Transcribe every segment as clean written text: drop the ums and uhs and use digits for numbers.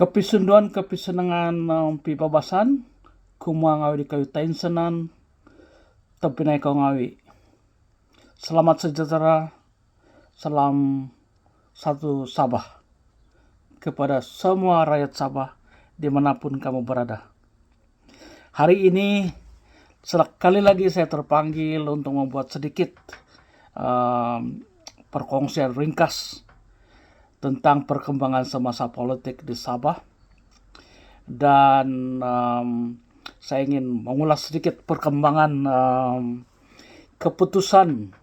Kepisunduan kepisenengan pipabasan kumua ngawi di kayu tainsenan tepinai kau ngawi. Selamat sejahtera, salam satu Sabah kepada semua rakyat Sabah dimanapun kamu berada. Hari ini sekali lagi saya terpanggil untuk membuat sedikit perkongsian ringkas tentang perkembangan semasa politik di Sabah, dan saya ingin mengulas sedikit perkembangan keputusan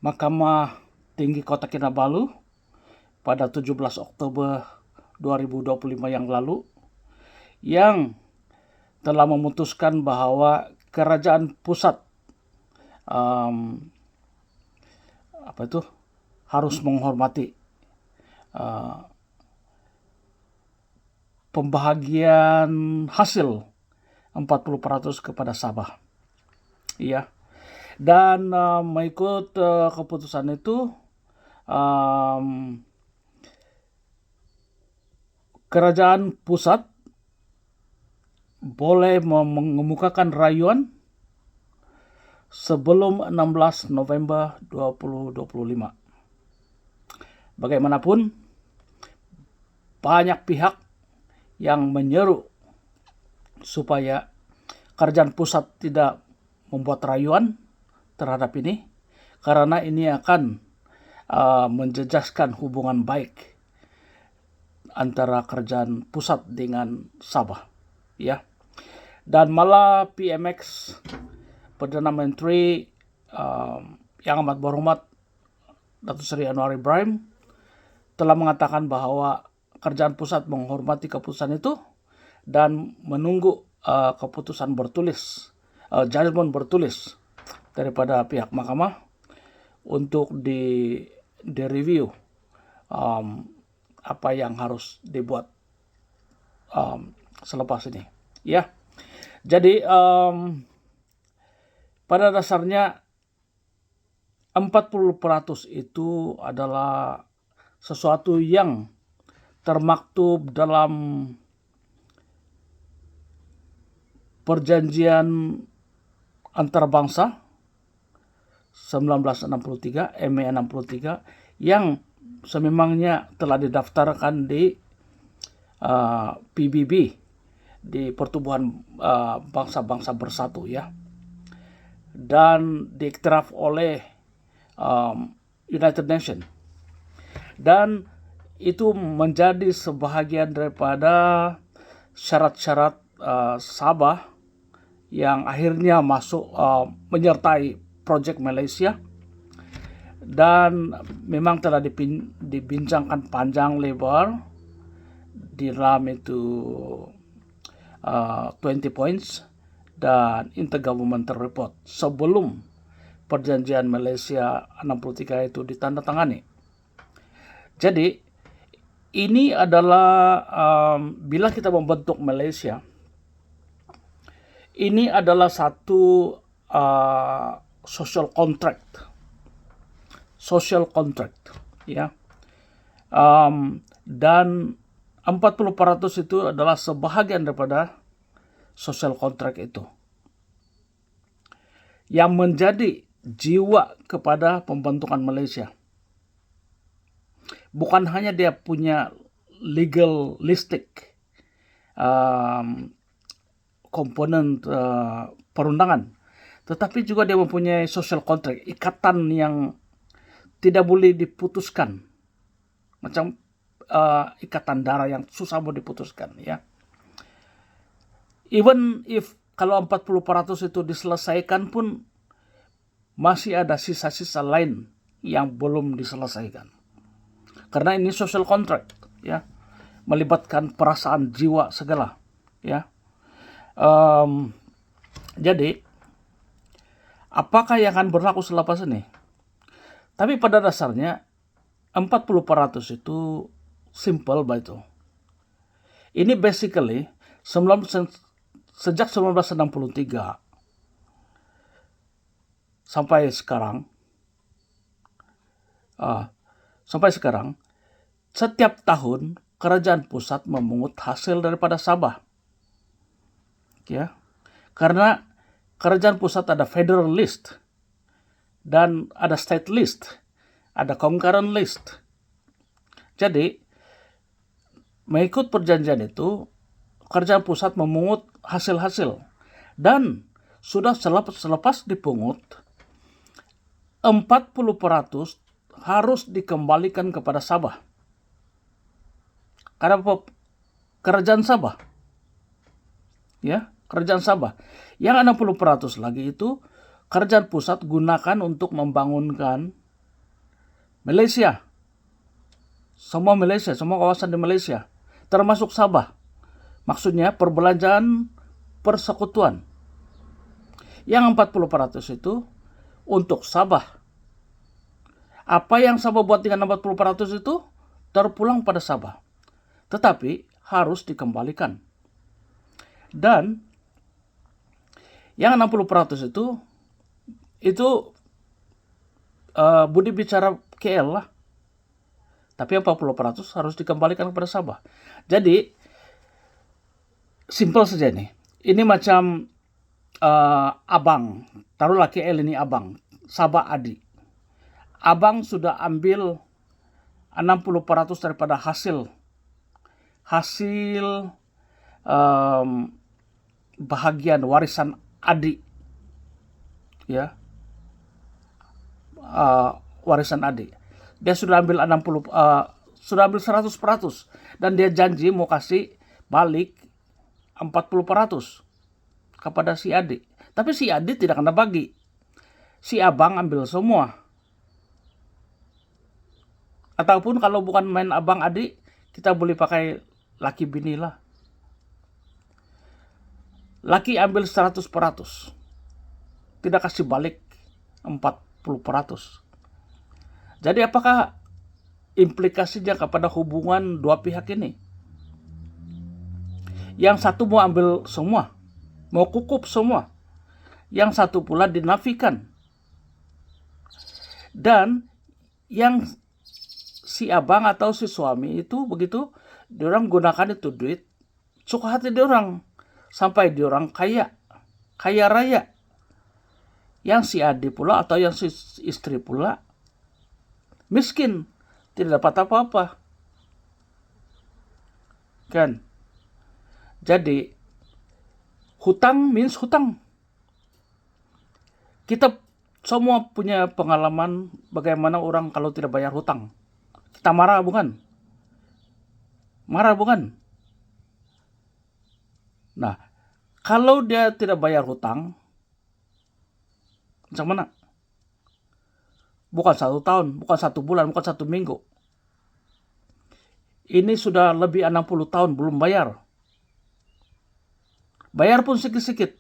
Mahkamah Tinggi Kota Kinabalu pada 17 Oktober 2025 yang lalu, yang telah memutuskan bahwa kerajaan pusat harus menghormati pembahagian hasil 40% kepada Sabah. Ya. Dan mengikut keputusan itu, kerajaan pusat boleh mengemukakan rayuan sebelum 16 November 2025. Bagaimanapun, banyak pihak yang menyeru supaya kerajaan pusat tidak membuat rayuan terhadap ini, karena ini akan menjejaskan hubungan baik antara kerajaan pusat dengan Sabah. Ya. Dan malah PMX, Perdana Menteri yang amat berhormat Datuk Seri Anwar Ibrahim, telah mengatakan bahwa kerajaan pusat menghormati keputusan itu dan menunggu keputusan bertulis, judgment bertulis daripada pihak mahkamah untuk di-review apa yang harus dibuat selepas ini. Ya, jadi pada dasarnya 40% itu adalah sesuatu yang termaktub dalam perjanjian antarabangsa 1963, ME 63, yang sememangnya telah didaftarkan di PBB, di Pertubuhan Bangsa-Bangsa Bersatu, ya, dan diiktiraf oleh United Nations, dan itu menjadi sebahagian daripada syarat-syarat Sabah yang akhirnya masuk menyertai Project Malaysia, dan memang telah dibincangkan panjang lebar di dalam itu 20 points dan Intergovernmental Report sebelum perjanjian Malaysia 63 itu ditandatangani. Jadi ini adalah bila kita membentuk Malaysia, ini adalah satu social contract, ya. Dan 40% itu adalah sebahagian daripada social contract itu, yang menjadi jiwa kepada pembentukan Malaysia. Bukan hanya dia punya legalistic komponen perundangan, tetapi juga dia mempunyai social contract, ikatan yang tidak boleh diputuskan, macam ikatan darah yang susah mau diputuskan, ya. Even if kalau 40% itu diselesaikan pun masih ada sisa-sisa lain yang belum diselesaikan. Karena ini social contract, ya, melibatkan perasaan, jiwa, segala, ya. Jadi apakah yang akan berlaku selepas ini? Tapi pada dasarnya 40% itu simple begitu. Ini basically sejak 1963 sampai sekarang, setiap tahun kerajaan pusat memungut hasil daripada Sabah. Ya. Karena kerajaan pusat ada federal list dan ada state list, ada concurrent list. Jadi mengikut perjanjian itu kerajaan pusat memungut hasil-hasil dan sudah selepas dipungut 40% harus dikembalikan kepada Sabah. Karena kerajaan Sabah. Ya, kerajaan Sabah. Yang 60% lagi itu kerajaan pusat gunakan untuk membangunkan Malaysia. Semua kawasan di Malaysia, termasuk Sabah. Maksudnya perbelanjaan persekutuan. Yang 40% itu untuk Sabah. Apa yang Sabah buat dengan 40% itu terpulang pada Sabah. Tetapi harus dikembalikan. Dan yang 60% itu budi bicara KL lah. Tapi 40% harus dikembalikan kepada Sabah. Jadi simple saja nih. Ini macam abang. Taruhlah KL ini abang. Sabah adik. Abang sudah ambil 60% daripada hasil bahagian warisan adik, ya, warisan adik. Dia sudah ambil 100% dan dia janji mau kasih balik 40% kepada si adik. Tapi si adik tidak kena bagi. Si abang ambil semua. Ataupun kalau bukan main abang adik, kita boleh pakai laki bini lah. Laki ambil 100%. Tidak kasih balik 40%. Jadi apakah implikasinya kepada hubungan dua pihak ini? Yang satu mau ambil semua, mau kukup semua. Yang satu pula dinafikan. Dan yang si abang atau si suami itu begitu diorang gunakan itu duit suka hati diorang sampai diorang kaya raya. Yang si adik pula atau yang si istri pula miskin, tidak dapat apa-apa. Kan? Jadi hutang means hutang. Kita semua punya pengalaman bagaimana orang kalau tidak bayar hutang. Kita marah bukan? Marah bukan? Nah, kalau dia tidak bayar hutang, macam mana? Bukan 1 tahun, bukan 1 bulan, bukan 1 minggu. Ini sudah lebih 60 tahun belum bayar. Bayar pun sikit-sikit.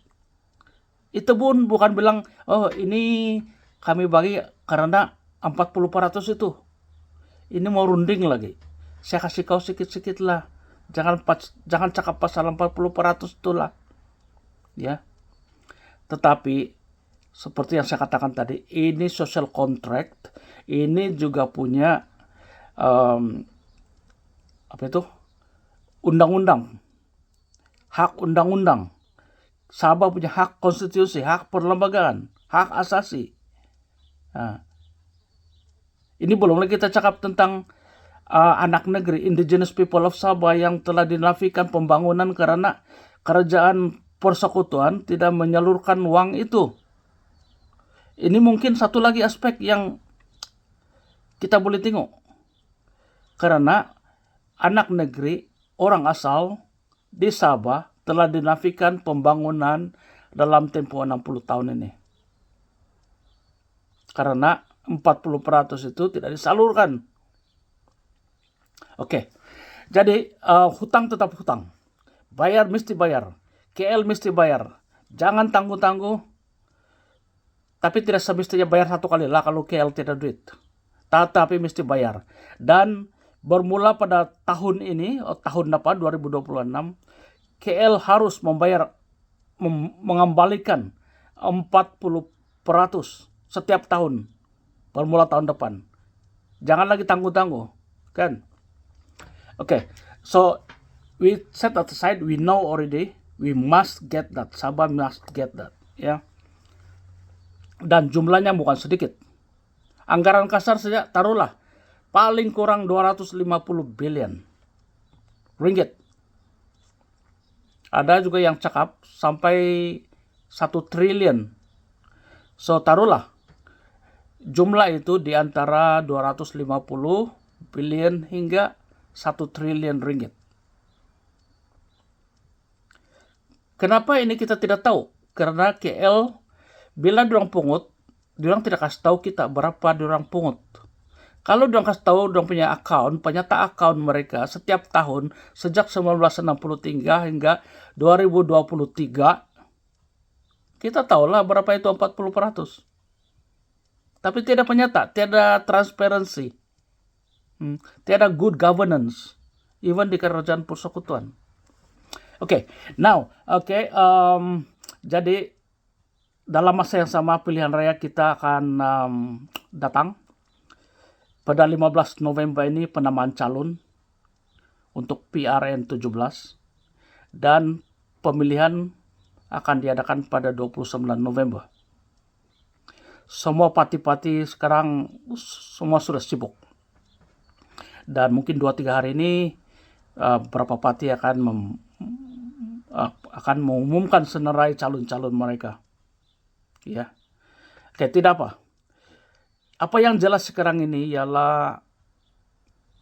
Itu pun bukan bilang, oh ini kami bagi karena 40% itu. Ini mau runding lagi. Saya kasih kau sikit-sikit lah. Jangan cakap pasal 40% itu lah. Ya. Tetapi seperti yang saya katakan tadi, ini social contract. Ini juga punya undang-undang. Hak undang-undang. Sabah punya hak konstitusi, hak perlembagaan, hak asasi. Nah, ini belum lagi kita cakap tentang anak negeri, indigenous people of Sabah yang telah dinafikan pembangunan karena kerajaan persekutuan tidak menyalurkan uang itu. Ini mungkin satu lagi aspek yang kita boleh tengok. Karena anak negeri, orang asal di Sabah telah dinafikan pembangunan dalam tempo 60 tahun ini. Karena 40% itu tidak disalurkan. Oke. Jadi hutang tetap hutang. Bayar mesti bayar. KL mesti bayar. Jangan tangguh-tangguh. Tapi tidak semestinya bayar satu kali lah kalau KL tidak duit. Tetapi mesti bayar. Dan bermula pada tahun ini, tahun depan 2026, KL harus mengembalikan 40% setiap tahun. Bermula tahun depan. Jangan lagi tangguh-tangguh. Kan? Okay, so we set that aside. We know already. We must get that. Sabah must get that. Ya. Dan jumlahnya bukan sedikit. Anggaran kasar saja taruhlah paling kurang 250 billion ringgit. Ada juga yang cakap sampai 1 triliun. So taruhlah jumlah itu di antara 250 billion hingga 1 triliun ringgit. Kenapa ini kita tidak tahu? Karena KL bila diorang pungut, diorang tidak kasih tahu kita berapa diorang pungut. Kalau diorang kasih tahu diorang punya account, penyata account mereka setiap tahun sejak 1963 hingga 2023, kita tahulah berapa itu 40%. Tapi tidak penyata, tidak transparansi, tidak good governance, even di kerajaan persekutuan. Okay, now, jadi dalam masa yang sama pilihan raya kita akan datang. Pada 15 November ini penamaan calon untuk PRN 17 dan pemilihan akan diadakan pada 29 November. Semua parti-parti sekarang semua sudah sibuk. Dan mungkin 2-3 hari ini beberapa parti akan mengumumkan senarai calon-calon mereka. Ya. Oke, tidak apa. Apa yang jelas sekarang ini ialah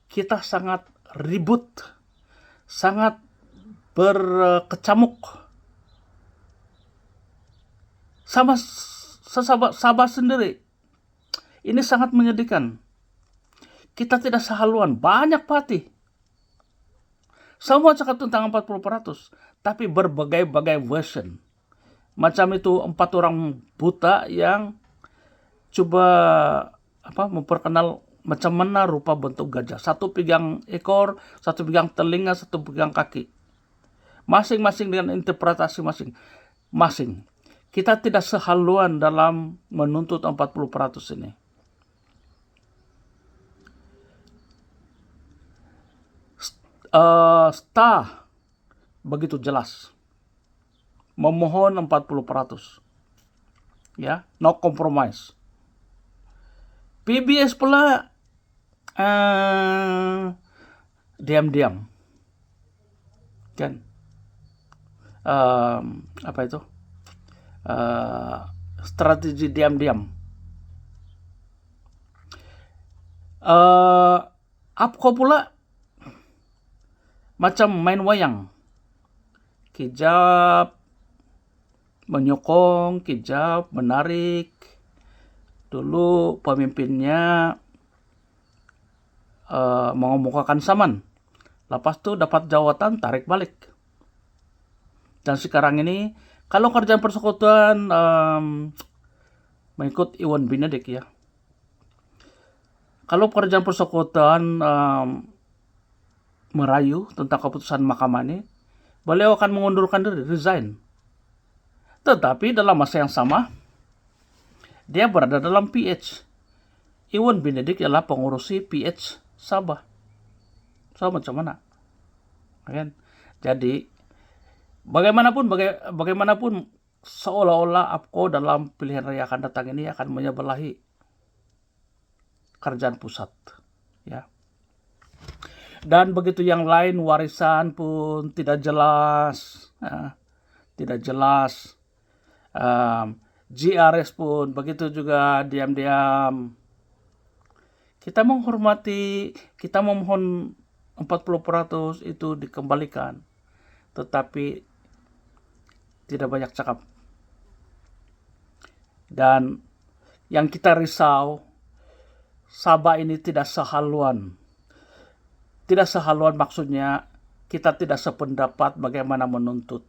kita sangat ribut, sangat berkecamuk sama Sabah sendiri. Ini sangat menyedihkan. Kita tidak sehaluan, banyak parti. Semua cakap tentang 40%, tapi berbagai-bagai version. Macam itu 4 orang buta yang coba memperkenal macam mana rupa bentuk gajah. Satu pegang ekor, satu pegang telinga, satu pegang kaki. Masing-masing dengan interpretasi masing-masing. Kita tidak sehaluan dalam menuntut 40% ini. Star begitu jelas memohon 40%. Ya, no compromise. PBS pula diam-diam, kan? Strategi diam-diam. APCO pula macam main wayang, kejap menyokong, kejap menarik. Dulu pemimpinnya mengemukakan saman, lepas itu dapat jawatan tarik balik. Dan sekarang ini kalau kerjaan persekutuan mengikut Iwan Benedik ya, kalau kerjaan persekutuan merayu tentang keputusan mahkamah ini, beliau akan mengundurkan diri, resign. Tetapi dalam masa yang sama dia berada dalam PH. Iwan Benedik adalah pengurusi PH Sabah. So macam mana? Kan? Jadi bagaimanapun seolah-olah APCO dalam pilihan raya akan datang ini akan menyebelahi kerajaan pusat. Ya. Dan begitu yang lain, warisan pun tidak jelas. Tidak jelas. GRS pun begitu juga diam-diam. Kita menghormati, kita memohon 40% itu dikembalikan. Tetapi tidak banyak cakap. Dan yang kita risau, Sabah ini tidak sehaluan. Tidak sehaluan maksudnya kita tidak sependapat bagaimana menuntut.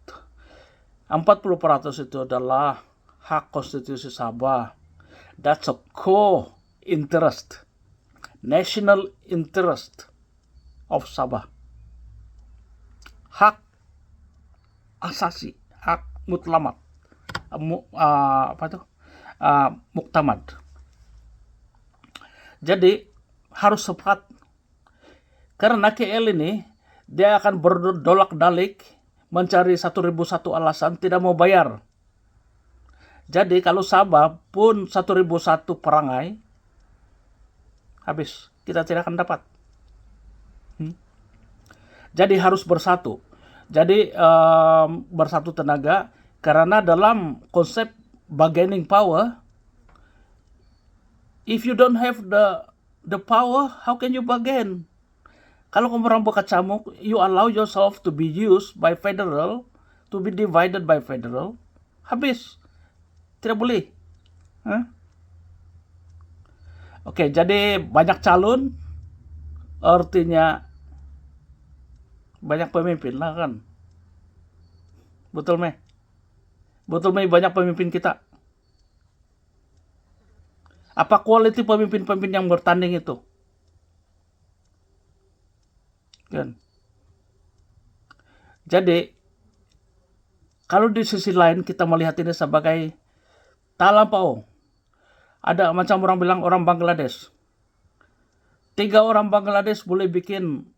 40% itu adalah hak konstitusi Sabah. That's a core interest, national interest of Sabah. Hak asasi, hak mutlamat, muktamad. Jadi harus sepakat. Karena KL ini dia akan berdolak-dalik mencari 1.001 alasan tidak mau bayar. Jadi kalau Sabah pun 1.001 perangai, habis, kita tidak akan dapat. Jadi harus bersatu. Jadi bersatu tenaga, karena dalam konsep bargaining power, if you don't have the power, how can you bargain? Kalau kamu orang berkecamuk, you allow yourself to be used by federal, to be divided by federal, habis. Tidak boleh. Oke, jadi banyak calon, artinya banyak pemimpin lah kan. Betul, Mei? Betul, Mei, banyak pemimpin kita. Apa quality pemimpin-pemimpin yang bertanding itu? Kan? Jadi, kalau di sisi lain kita melihat ini sebagai talampau. Ada macam orang bilang orang Bangladesh. 3 orang Bangladesh boleh bikin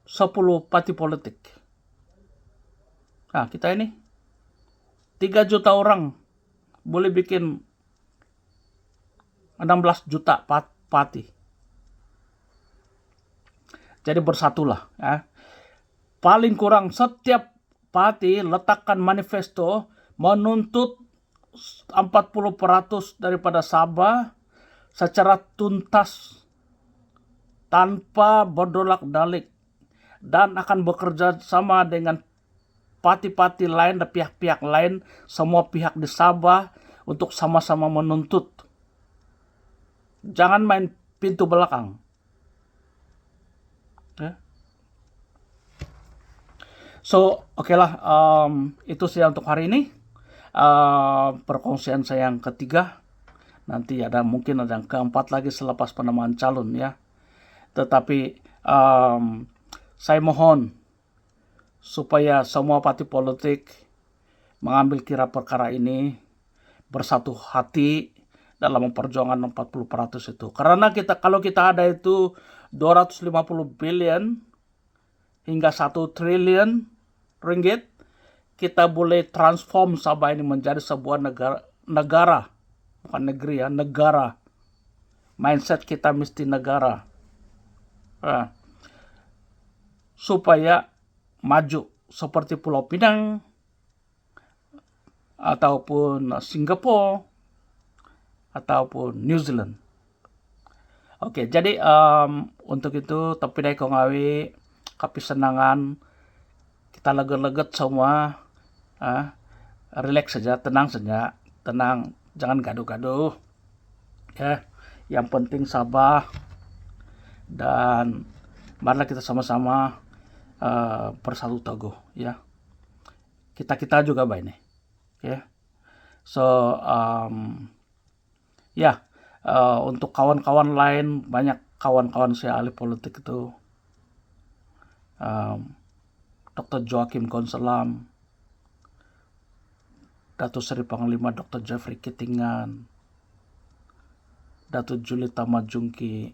10 parti politik. Nah, kita ini 3 juta orang boleh bikin 16 juta parti. Jadi bersatulah. Ya. Paling kurang setiap parti letakkan manifesto menuntut 40% daripada Sabah secara tuntas tanpa berdolak-dalik, dan akan bekerja sama dengan parti-parti lain dan pihak-pihak lain, semua pihak di Sabah untuk sama-sama menuntut. Jangan main pintu belakang. So, oke lah, itu saja untuk hari ini. Perkongsian saya yang ketiga. Nanti mungkin ada yang keempat lagi selepas penamaan calon ya. Tetapi saya mohon supaya semua parti politik mengambil kira perkara ini, bersatu hati dalam memperjuangkan 40% itu. Karena kalau kita ada itu 250 billion hingga 1 triliun ringgit, kita boleh transform Sabah ini menjadi sebuah negara. Bukan negeri ya, negara. Mindset kita mesti negara. Supaya maju seperti Pulau Pinang ataupun Singapura ataupun New Zealand. Oke, jadi untuk itu tapi dai ko ngawi kapisenangan, kita leget-leget semua, relax saja, tenang, jangan gaduh-gaduh. Ya, yang penting Sabah, dan marilah kita sama-sama bersatu teguh ya. Kita juga baik nih. Ya. So untuk kawan-kawan lain, banyak kawan-kawan saya ahli politik itu, Dr. Joakim Konselam, Datuk Seri Panglima Dr. Jeffrey Kitingan, Datuk Julita Majungki,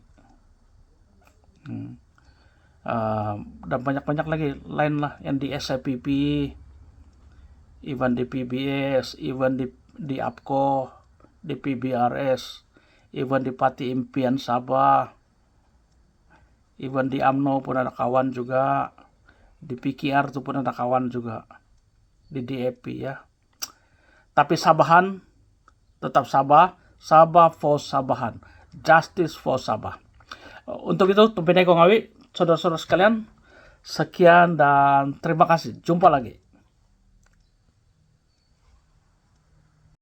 dan banyak-banyak lagi lain lah yang di SIPP, even di PBS, even di APCO, di PBRS, even di Parti Impian Sabah, even di AMNO pun ada kawan juga, di PKR itu pun ada kawan juga, di DAP ya. Tapi Sabahan tetap Sabah for Sabahan, justice for Sabah. Untuk itu, Tumpinai Kongawi, saudara-saudara sekalian, sekian dan terima kasih. Jumpa lagi.